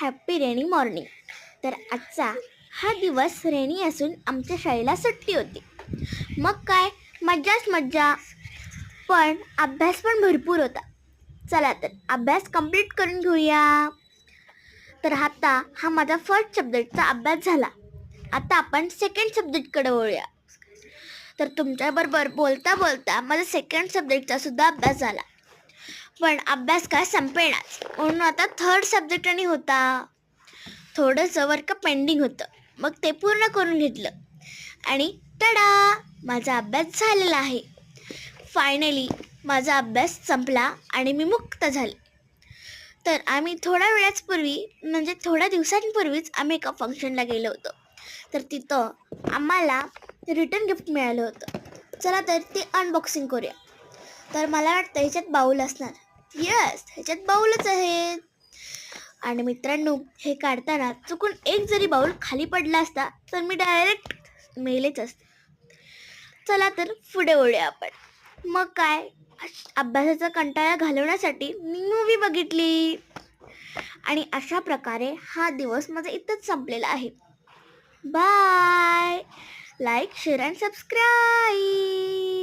Happy rainy morning. तर आजचा हा दिवस रेनी असून आमच्या शाळेला सुट्टी होती. मग काय मज्जाच मज्जा, पण अभ्यास पण भरपूर होता. चला तर अभ्यास कंप्लीट करून घेऊया. तर आता हा माझा फर्स्ट सब्जेक्टचा अभ्यास झाला. आता आपण सेकंड सब्जेक्टकडे वळूया. तर तुमच्याबरोबर बोलता बोलता माझा सेकंड सब्जेक्टचा सुद्धा अभ्यास झाला. पण अभ्यास काय संपेनाच, म्हणून आता थर्ड सब्जेक्ट आणि होता. थोडंसं वर्क पेंडिंग होतं, मग ते पूर्ण करून घेतलं आणि टडा, माझा अभ्यास झालेला आहे. फायनली माझा अभ्यास संपला आणि मी मुक्त झाले. तर आम्ही थोड्या दिवसांपूर्वीच आम्ही एका फंक्शनला गेलो होतो. तर तिथं आम्हाला रिटर्न गिफ्ट मिळालं होतं. चला तर ते अनबॉक्सिंग करूया. तर मला वाटतं ह्याच्यात बाऊल असणार. यस, ह्याच्यात बाऊलच आहे. आणि मित्रांनो, हे काढताना चुकून एक जरी बाऊल खाली पडला असता तर मी डायरेक्ट मेलेच असते. चला तर पुढे वळूया आपण. मग काय, अभ्यासाचा कंटाळा घालवण्यासाठी मी मूवी बघितली. आणि अशा प्रकारे हा दिवस माझा इथंच संपलेला आहे. Bye. Like, share and subscribe.